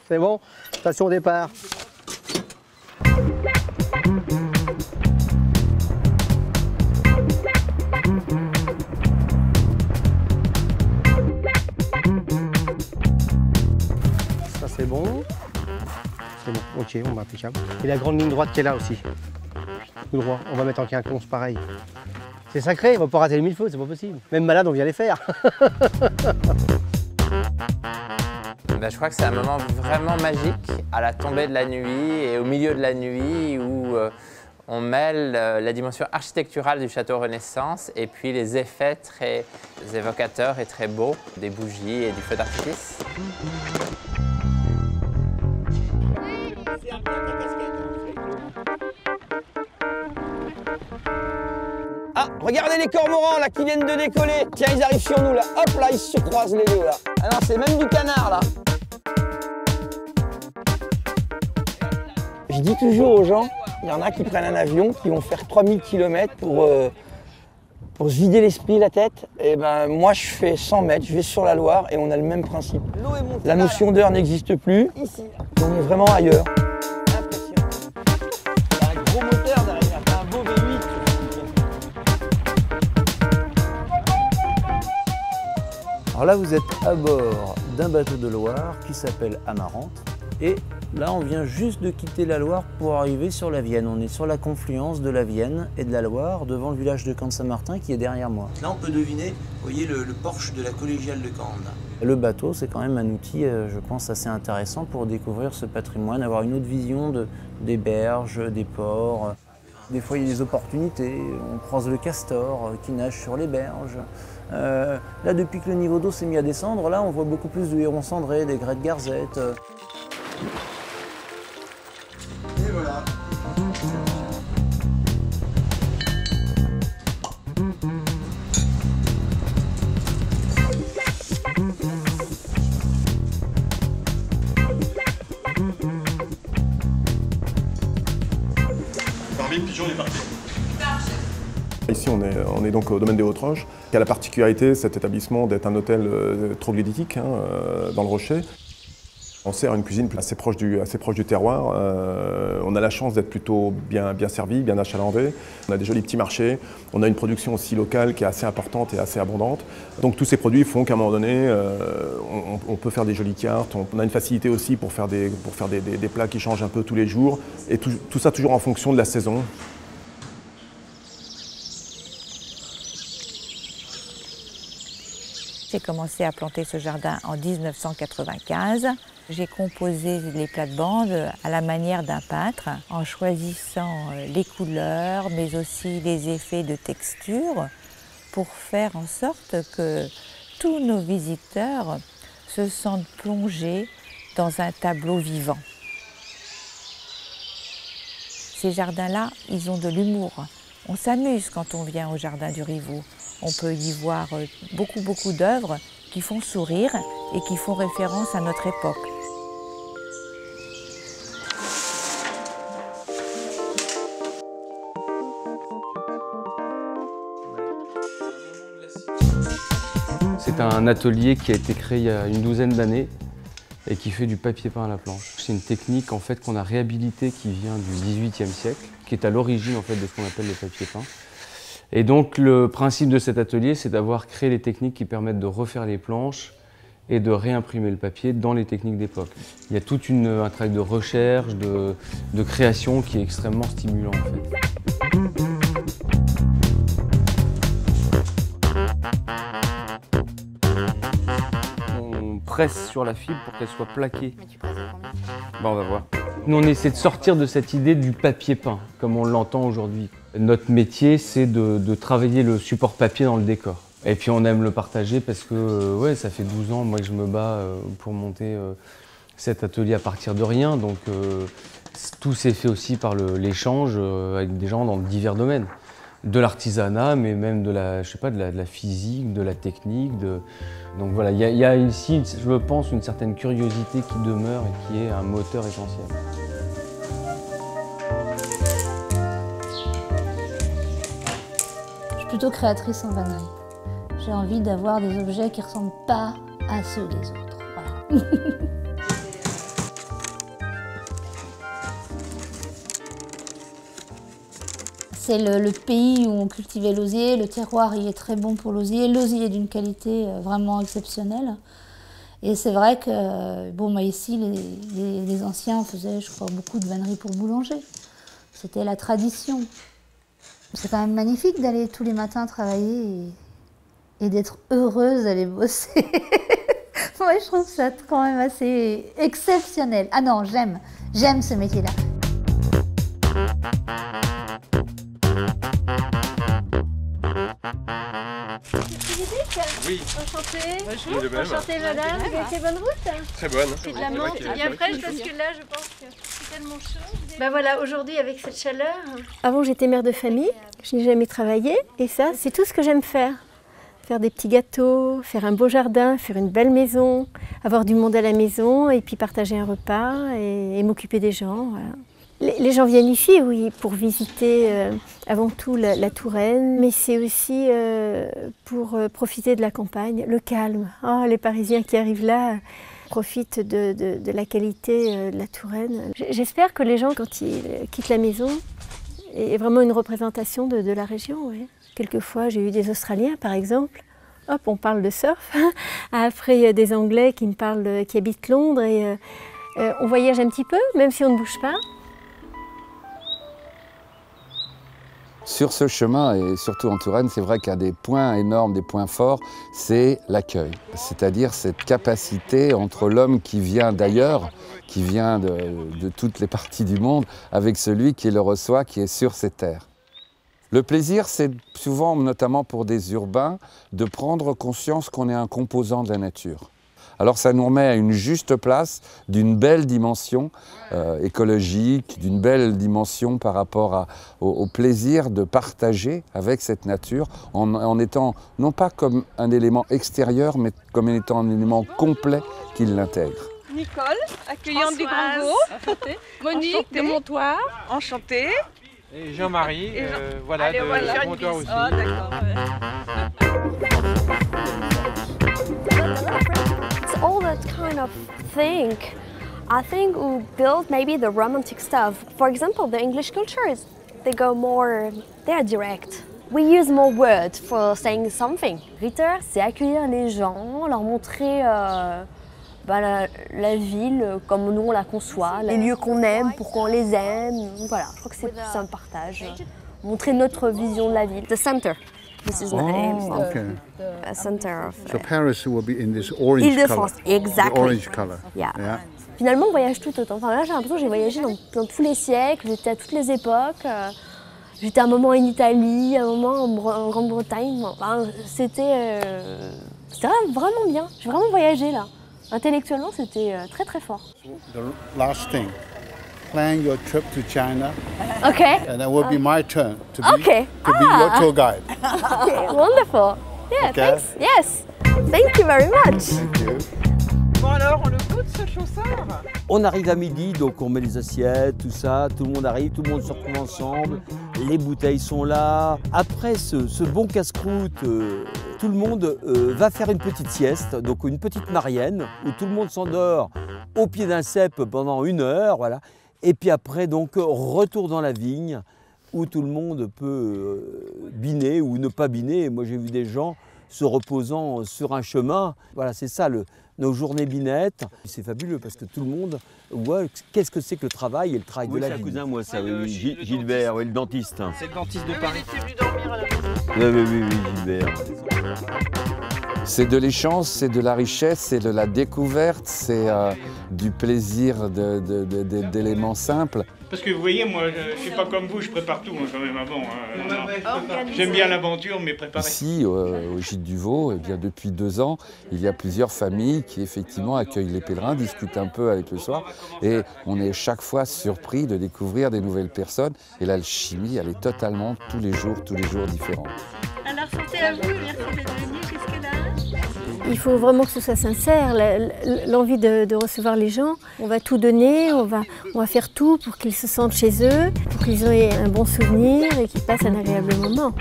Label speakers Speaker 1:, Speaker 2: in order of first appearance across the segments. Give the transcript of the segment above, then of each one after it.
Speaker 1: C'est bon? Station départ. Ça c'est bon. C'est bon, ok, on va impeccable. Et la grande ligne droite qui est là aussi. Tout droit, on va mettre en quinconce pareil. C'est sacré, on va pas rater les 1000 feux, c'est pas possible. Même malade, on vient les faire.
Speaker 2: Ben, je crois que c'est un moment vraiment magique à la tombée de la nuit et au milieu de la nuit où on mêle la dimension architecturale du château Renaissance et puis les effets très évocateurs et très beaux des bougies et du feu d'artifice.
Speaker 3: Ah, regardez les cormorans là qui viennent de décoller. Tiens, ils arrivent sur nous là. Hop là, ils se croisent les deux là. Ah non, c'est même du canard là. Je dis toujours aux gens, il y en a qui prennent un avion, qui vont faire 3000 km pour se vider l'esprit, la tête. Et ben moi je fais 100 mètres, je vais sur la Loire et on a le même principe. La notion d'heure n'existe plus. Ici, on est vraiment ailleurs. Impressionnant. Il y a un gros moteur derrière, t'as un beau V8.
Speaker 4: Alors là, vous êtes à bord d'un bateau de Loire qui s'appelle Amarante. Et là, on vient juste de quitter la Loire pour arriver sur la Vienne. On est sur la confluence de la Vienne et de la Loire, devant le village de Camp-Saint-Martin qui est derrière moi. Là, on peut deviner, vous voyez, le porche de la collégiale de Caen. Le bateau, c'est quand même un outil, je pense, assez intéressant pour découvrir ce patrimoine, avoir une autre vision des berges, des ports. Des fois, il y a des opportunités. On croise le castor qui nage sur les berges. Là, depuis que le niveau d'eau s'est mis à descendre, là, on voit beaucoup plus de hérons cendrés, des grès de garzette.
Speaker 3: Et voilà.
Speaker 5: Parmi le pigeon est parti. Ici, on est donc au domaine des Hautes-Roches, qui a la particularité, cet établissement, d'être un hôtel troglodytique dans le Rocher. On sert une cuisine assez proche du terroir. On a la chance d'être plutôt bien servi, bien achalandé. On a des jolis petits marchés. On a une production aussi locale qui est assez importante et assez abondante. Donc tous ces produits font qu'à un moment donné, on peut faire des jolies cartes. On a une facilité aussi pour faire des plats qui changent un peu tous les jours. Et tout ça toujours en fonction de la saison.
Speaker 6: J'ai commencé à planter ce jardin en 1995. J'ai composé les plates-bandes à la manière d'un peintre, en choisissant les couleurs, mais aussi les effets de texture, pour faire en sorte que tous nos visiteurs se sentent plongés dans un tableau vivant. Ces jardins-là, ils ont de l'humour. On s'amuse quand on vient au jardin du Rivou. On peut y voir beaucoup d'œuvres qui font sourire et qui font référence à notre époque.
Speaker 7: C'est un atelier qui a été créé il y a une douzaine d'années et qui fait du papier peint à la planche. C'est une technique en fait qu'on a réhabilitée qui vient du XVIIIe siècle, qui est à l'origine en fait de ce qu'on appelle le papier peint. Et donc le principe de cet atelier, c'est d'avoir créé les techniques qui permettent de refaire les planches et de réimprimer le papier dans les techniques d'époque. Il y a tout un travail de recherche, de création qui est extrêmement stimulant en fait. On presse sur la fibre pour qu'elle soit plaquée.
Speaker 6: Mais tu presses à combien ?
Speaker 7: Bon, on va voir. Nous, on essaie de sortir de cette idée du papier peint, comme on l'entend aujourd'hui. Notre métier, c'est de travailler le support papier dans le décor. Et puis on aime le partager parce que ouais, ça fait 12 ans moi, que je me bats pour monter cet atelier à partir de rien. Donc tout s'est fait aussi par l'échange avec des gens dans divers domaines. De l'artisanat, mais même de la, je sais pas, de la physique, de la technique. Donc voilà, il y a ici, je pense, une certaine curiosité qui demeure et qui est un moteur essentiel.
Speaker 8: Je suis plutôt créatrice en vannerie. J'ai envie d'avoir des objets qui ne ressemblent pas à ceux des autres. Voilà. C'est le pays où on cultivait l'osier, le terroir y est très bon pour l'osier, l'osier est d'une qualité vraiment exceptionnelle. Et c'est vrai que, bon, ici, les anciens faisaient, je crois, beaucoup de vanneries pour boulanger. C'était la tradition. C'est quand même magnifique d'aller tous les matins travailler et d'être heureuse d'aller bosser. Moi, je trouve ça quand même assez exceptionnel. Ah non, j'aime ce métier-là.
Speaker 9: Oui.
Speaker 10: Enchantée.
Speaker 9: Bonjour.
Speaker 10: Enchantée madame. Vous avez fait bonne route?
Speaker 9: Très bonne.
Speaker 10: C'est de la menthe bien fraîche parce que là je pense que c'est tellement chaud. Ben voilà, aujourd'hui avec cette chaleur. Avant j'étais mère de famille, je n'ai jamais travaillé et ça c'est tout ce que j'aime faire. Faire des petits gâteaux, faire un beau jardin, faire une belle maison, avoir du monde à la maison et puis partager un repas et m'occuper des gens. Voilà. Les gens viennent ici, oui, pour visiter avant tout la Touraine, mais c'est aussi pour profiter de la campagne, le calme. Oh, les Parisiens qui arrivent là profitent de la qualité de la Touraine. J'espère que les gens, quand ils quittent la maison, aient vraiment une représentation de la région. Oui. Quelquefois, j'ai eu des Australiens, par exemple. Hop, on parle de surf. Après, il y a des Anglais qui me parlent, qui habitent Londres et on voyage un petit peu, même si on ne bouge pas.
Speaker 11: Sur ce chemin, et surtout en Touraine, c'est vrai qu'un des points énormes, des points forts, c'est l'accueil. C'est-à-dire cette capacité entre l'homme qui vient d'ailleurs, qui vient de toutes les parties du monde, avec celui qui le reçoit, qui est sur ces terres. Le plaisir, c'est souvent, notamment pour des urbains, de prendre conscience qu'on est un composant de la nature. Alors ça nous remet à une juste place d'une belle dimension écologique, d'une belle dimension par rapport au plaisir de partager avec cette nature en étant non pas comme un élément extérieur, mais comme étant un élément complet qui l'intègre.
Speaker 12: Nicole, accueillante du Grand-Vaux. Monique enchantée. De Montoire, enchantée.
Speaker 9: Et Jean-Marie, voilà,
Speaker 12: allez,
Speaker 9: de Montoire aussi.
Speaker 12: Oh, d'accord.
Speaker 13: It's all that kind of thing. I think we build maybe the romantic stuff. For example, the English culture is, they're direct. We use more words for saying something. Ritter, c'est accueillir les gens, leur montrer la ville comme nous on la conçoit, les lieux qu'on aime, pourquoi on les aime. Voilà, je crois que c'est plus un partage. Montrer notre vision de la ville. The center. This is the name of the center of.
Speaker 14: So Paris will be in this orange color.
Speaker 13: Exactly.
Speaker 14: The orange color.
Speaker 13: Yeah. Finalement, on voyage tout autant. Enfin, là, j'ai l'impression que j'ai voyagé dans tous les siècles, j'étais à toutes les époques. J'étais un moment en Italie, un moment en Grande-Bretagne. Enfin, c'était vraiment bien. J'ai vraiment voyagé là. Intellectuellement, c'était très très fort.
Speaker 14: The last thing, plan your trip to China.
Speaker 13: Okay.
Speaker 14: And it will be my turn to be your tour guide.
Speaker 13: Okay, wonderful. Yeah,
Speaker 14: okay.
Speaker 13: Thanks. Yes. Thank you very much.
Speaker 14: Thank you.
Speaker 12: Bon alors, on le goûte ce chaussard?
Speaker 4: On arrive à midi, donc on met les assiettes, tout ça, tout le monde arrive, tout le monde se retrouve ensemble, les bouteilles sont là. Après ce bon casse-croûte, tout le monde va faire une petite sieste, donc une petite marienne, où tout le monde s'endort au pied d'un cep pendant 1 heure, voilà. Et puis après, donc, retour dans la vigne, où tout le monde peut biner ou ne pas biner. Moi, j'ai vu des gens se reposant sur un chemin. Voilà, c'est ça, nos journées binettes. C'est fabuleux parce que tout le monde voit qu'est-ce que c'est que le travail et le travail de la vie. C'est un cousin, moi, ça, Gilbert, oui, le dentiste.
Speaker 9: C'est le dentiste de Paris.
Speaker 12: Il était venu dormir à la maison.
Speaker 4: Oui, Gilbert.
Speaker 11: C'est de l'échange, c'est de la richesse, c'est de la découverte, c'est du plaisir d'éléments simples.
Speaker 15: Parce que vous voyez, moi, je ne suis pas comme vous, je prépare tout moi, quand même avant. J'aime bien l'aventure, mais préparer.
Speaker 11: Ici, au Gîte du Vaux, eh bien, depuis 2 ans, il y a plusieurs familles qui effectivement accueillent les pèlerins, discutent un peu avec le soir, et on est chaque fois surpris de découvrir des nouvelles personnes. Et l'alchimie, elle est totalement tous les jours différente.
Speaker 10: Alors, santé à vous, merci d'être venu jusque-là.
Speaker 13: Il faut vraiment que ce soit sincère, l'envie de recevoir les gens. On va tout donner, on va faire tout pour qu'ils se sentent chez eux, pour qu'ils aient un bon souvenir et qu'ils passent un agréable moment.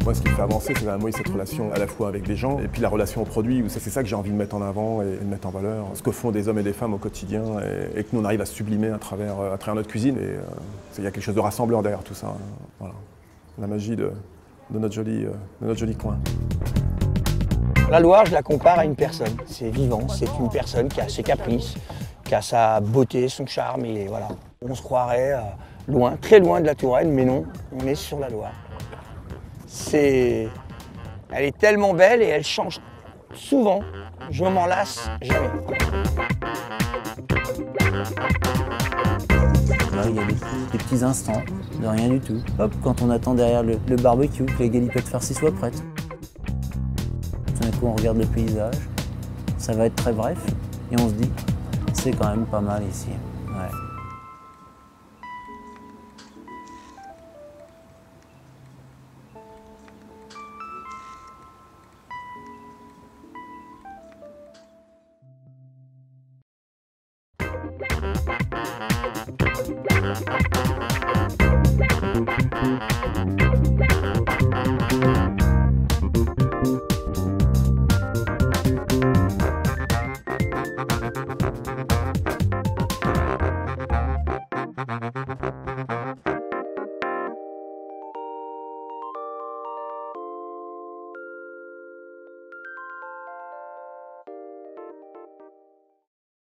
Speaker 5: Moi, ce qui me fait avancer, c'est vraiment cette relation à la fois avec les gens et puis la relation au produit. C'est ça que j'ai envie de mettre en avant et de mettre en valeur. Ce que font des hommes et des femmes au quotidien et que nous, on arrive à sublimer à travers notre cuisine. Et il y a quelque chose de rassembleur derrière tout ça. Voilà. La magie de notre joli coin.
Speaker 3: La Loire, je la compare à une personne. C'est vivant, c'est une personne qui a ses caprices, qui a sa beauté, son charme. Et voilà. On se croirait loin, très loin de la Touraine, mais non, on est sur la Loire. Elle est tellement belle et elle change souvent. Je m'en lasse jamais.
Speaker 4: Là, il y a des petits instants de rien du tout. Hop, quand on attend derrière le barbecue, que les galipettes farcies soient prêtes. Tout d'un coup, on regarde le paysage. Ça va être très bref. Et on se dit, c'est quand même pas mal ici. Ouais.